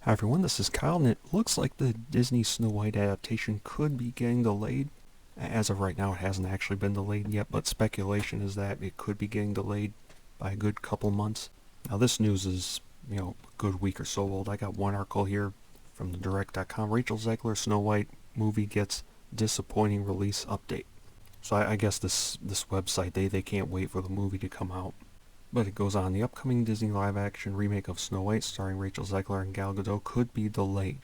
Hi everyone, this is Kyle, and it looks like the Disney Snow White adaptation could be getting delayed. As of right now, it hasn't actually been delayed yet, but speculation is that it could be getting delayed by a good couple months. Now this news is, a good week or so old. I got one article here from the direct.com. Rachel Zegler Snow White movie gets disappointing release update. So I guess this website, they can't wait for the movie to come out. But it goes on, the upcoming Disney live-action remake of Snow White starring Rachel Zegler and Gal Gadot could be delayed.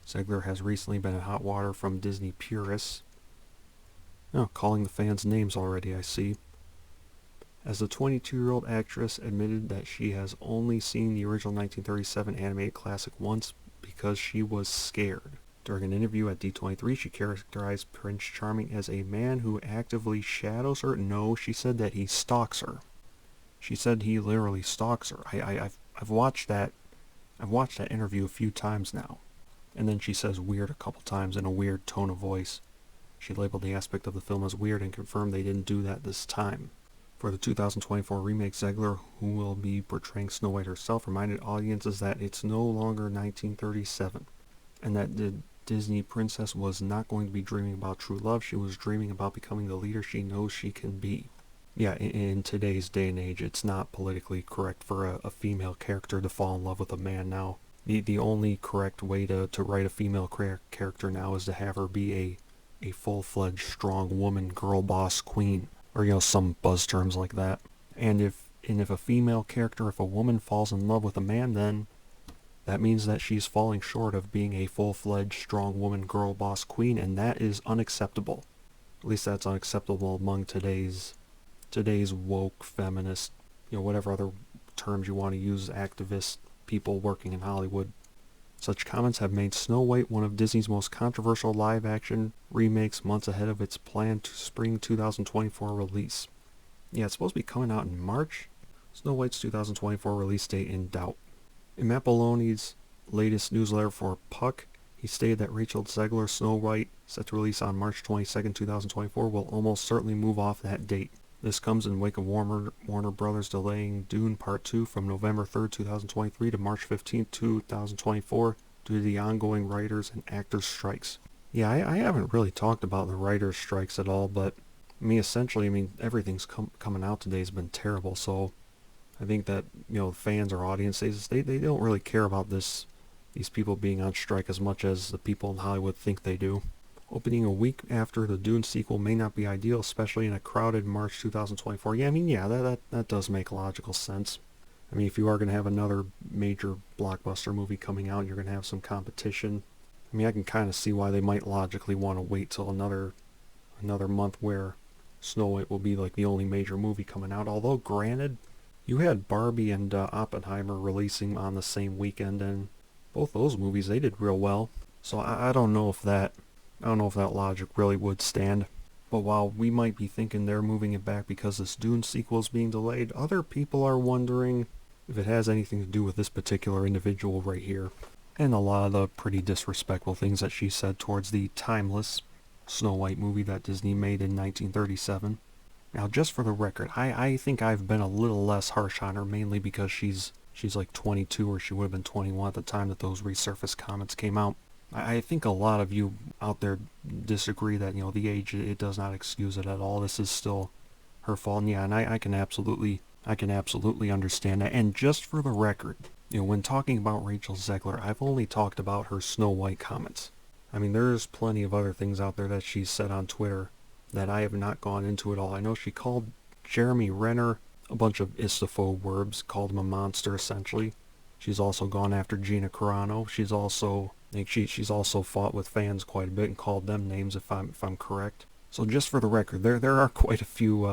Zegler has recently been in hot water from Disney purists. Oh, calling the fans names already, I see. As the 22-year-old actress admitted that she has only seen the original 1937 animated classic once because she was scared. During an interview at D23, she characterized Prince Charming as a man who actively shadows her. No, she said that he stalks her. She said he literally stalks her. I've watched that interview a few times now. And then she says weird a couple times in a weird tone of voice. She labeled the aspect of the film as weird and confirmed they didn't do that this time. For the 2024 remake, Zegler, who will be portraying Snow White herself, reminded audiences that it's no longer 1937, and that the Disney princess was not going to be dreaming about true love. She was dreaming about becoming the leader she knows she can be. Yeah, in today's day and age, it's not politically correct for a female character to fall in love with a man now. The only correct way to write a female character now is to have her be a full-fledged, strong woman, girl boss, queen, or some buzz terms like that. And if a female character, if a woman falls in love with a man, then that means that she's falling short of being a full-fledged, strong woman, girl boss, queen, and that is unacceptable. At least that's unacceptable among today's woke, feminist, whatever other terms you want to use, activist people working in Hollywood. Such comments have made Snow White one of Disney's most controversial live-action remakes months ahead of its planned spring 2024 release. Yeah, it's supposed to be coming out in March. Snow White's 2024 release date in doubt. In Matt Belloni's latest newsletter for Puck, he stated that Rachel Zegler's Snow White, set to release on March 22, 2024, will almost certainly move off that date. This comes in wake of Warner Brothers delaying Dune Part 2 from November 3rd, 2023 to March 15th, 2024 due to the ongoing writers and actors strikes. Yeah, I haven't really talked about the writers strikes at all, but essentially, everything's coming out today has been terrible, so I think that, fans or audiences, they don't really care about these people being on strike as much as the people in Hollywood think they do. Opening a week after the Dune sequel may not be ideal, especially in a crowded March 2024. That does make logical sense. If you are going to have another major blockbuster movie coming out, you're going to have some competition. I can kind of see why they might logically want to wait till another month where Snow White will be like the only major movie coming out. Although, granted, you had Barbie and Oppenheimer releasing on the same weekend, and both those movies, they did real well. So I don't know if that logic really would stand. But while we might be thinking they're moving it back because this Dune sequel is being delayed, other people are wondering if it has anything to do with this particular individual right here. And a lot of the pretty disrespectful things that she said towards the timeless Snow White movie that Disney made in 1937. Now, just for the record, I think I've been a little less harsh on her, mainly because she's like 22, or she would have been 21 at the time that those resurfaced comments came out. I think a lot of you out there disagree that, the age, it does not excuse it at all. This is still her fault. And yeah, and I can absolutely understand that. And just for the record, when talking about Rachel Zegler, I've only talked about her Snow White comments. There's plenty of other things out there that she's said on Twitter that I have not gone into at all. I know she called Jeremy Renner a bunch of istophobe words, called him a monster, essentially. She's also gone after Gina Carano. She's also fought with fans quite a bit and called them names, if I'm correct. So just for the record, there are quite a few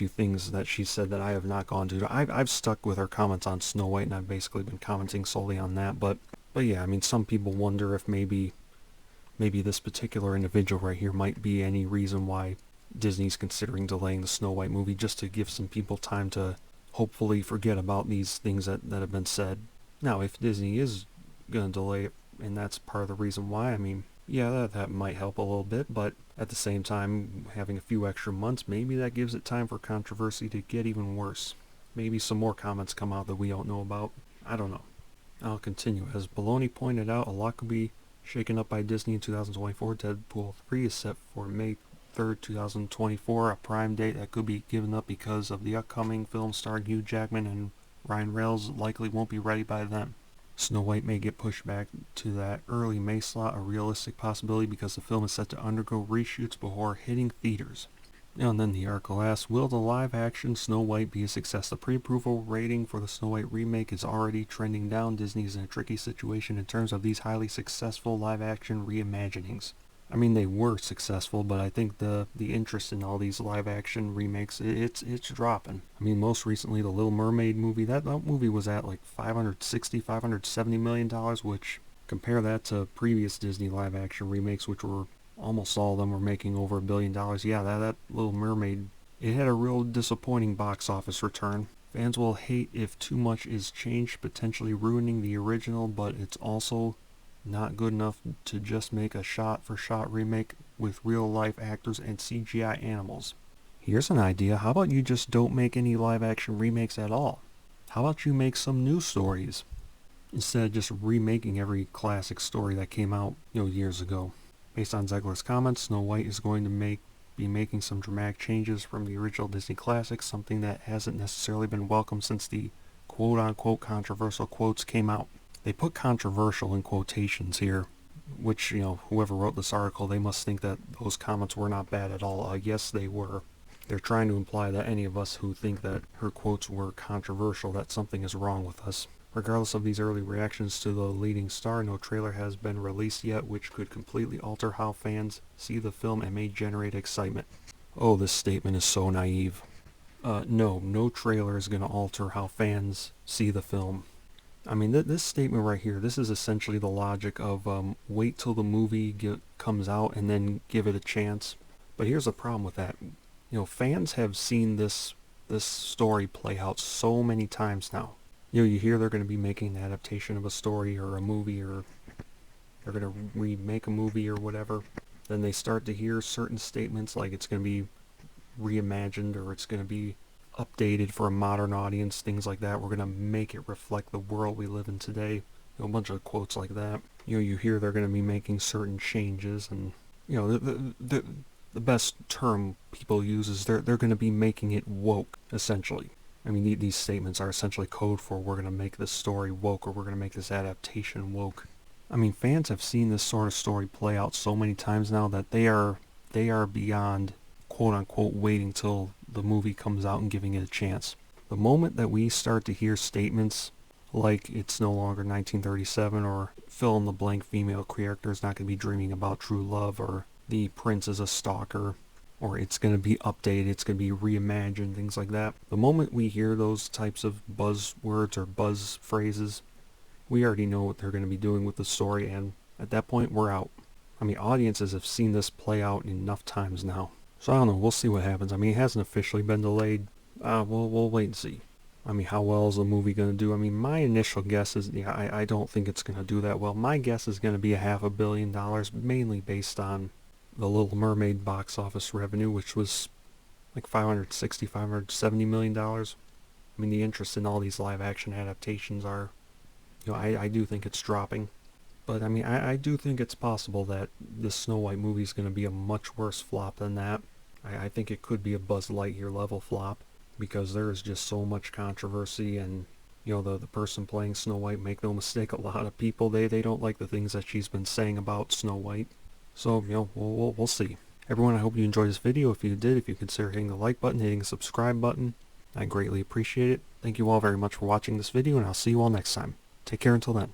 things that she said that I have not gone to. I've stuck with her comments on Snow White, and I've basically been commenting solely on that. But yeah, some people wonder if maybe this particular individual right here might be any reason why Disney's considering delaying the Snow White movie, just to give some people time to hopefully forget about these things that have been said. Now, if Disney is going to delay it, and that's part of the reason why, that might help a little bit, but at the same time, having a few extra months, maybe that gives it time for controversy to get even worse. Maybe some more comments come out that we don't know about. I don't know. I'll continue. As Baloney pointed out, a lot could be shaken up by Disney in 2024. Deadpool 3 is set for May 3rd, 2024, a prime date that could be given up because of the upcoming film starring Hugh Jackman, and Ryan Reynolds likely won't be ready by then. Snow White may get pushed back to that early May slot, a realistic possibility because the film is set to undergo reshoots before hitting theaters. And then the article asks, will the live-action Snow White be a success? The pre-approval rating for the Snow White remake is already trending down. Disney is in a tricky situation in terms of these highly successful live-action reimaginings. I mean, they were successful, but I think the interest in all these live-action remakes, it's dropping. I mean, most recently, the Little Mermaid movie, that movie was at like $570 million, which, compare that to previous Disney live-action remakes, which were almost all of them were making over $1 billion. Yeah, that Little Mermaid, it had a real disappointing box office return. Fans will hate if too much is changed, potentially ruining the original, but it's also not good enough to just make a shot-for-shot remake with real-life actors and CGI animals. Here's an idea. How about you just don't make any live-action remakes at all? How about you make some new stories instead of just remaking every classic story that came out, years ago? Based on Zegler's comments, Snow White is going to be making some dramatic changes from the original Disney classics, something that hasn't necessarily been welcomed since the quote-unquote controversial quotes came out. They put controversial in quotations here, which, whoever wrote this article, they must think that those comments were not bad at all. Yes, they were. They're trying to imply that any of us who think that her quotes were controversial, that something is wrong with us. Regardless of these early reactions to the leading star, no trailer has been released yet, which could completely alter how fans see the film and may generate excitement. Oh, this statement is so naive. No trailer is going to alter how fans see the film. I mean, this statement right here, this is essentially the logic of wait till the movie comes out and then give it a chance. But here's the problem with that. Fans have seen this story play out so many times now. You hear they're going to be making an adaptation of a story or a movie, or they're going to remake a movie or whatever. Then they start to hear certain statements like it's going to be reimagined or it's going to be updated for a modern audience, things like that. We're going to make it reflect the world we live in today. A bunch of quotes like that. You hear they're going to be making certain changes, and the best term people use is they're going to be making it woke, essentially. I mean, these statements are essentially code for we're going to make this story woke, or we're going to make this adaptation woke. I mean, fans have seen this sort of story play out so many times now that they are beyond quote-unquote waiting till the movie comes out and giving it a chance. The moment that we start to hear statements like it's no longer 1937, or fill-in-the-blank female character is not going to be dreaming about true love, or the prince is a stalker, or it's going to be updated, it's going to be reimagined, things like that. The moment we hear those types of buzzwords or buzz phrases, we already know what they're going to be doing with the story, and at that point, we're out. I mean, audiences have seen this play out enough times now. So I don't know, we'll see what happens. I mean, it hasn't officially been delayed. We'll wait and see. I mean, how well is the movie going to do? I mean, my initial guess is, I don't think it's going to do that well. My guess is going to be $500 million, mainly based on the Little Mermaid box office revenue, which was like $570 million. I mean, the interest in all these live-action adaptations are, I do think it's dropping. But, I mean, I do think it's possible that this Snow White movie is going to be a much worse flop than that. I think it could be a Buzz Lightyear level flop, because there is just so much controversy, and, the person playing Snow White, make no mistake, a lot of people, they don't like the things that she's been saying about Snow White. So, we'll see. Everyone, I hope you enjoyed this video. If you did, if you consider hitting the like button, hitting the subscribe button, I greatly appreciate it. Thank you all very much for watching this video, and I'll see you all next time. Take care until then.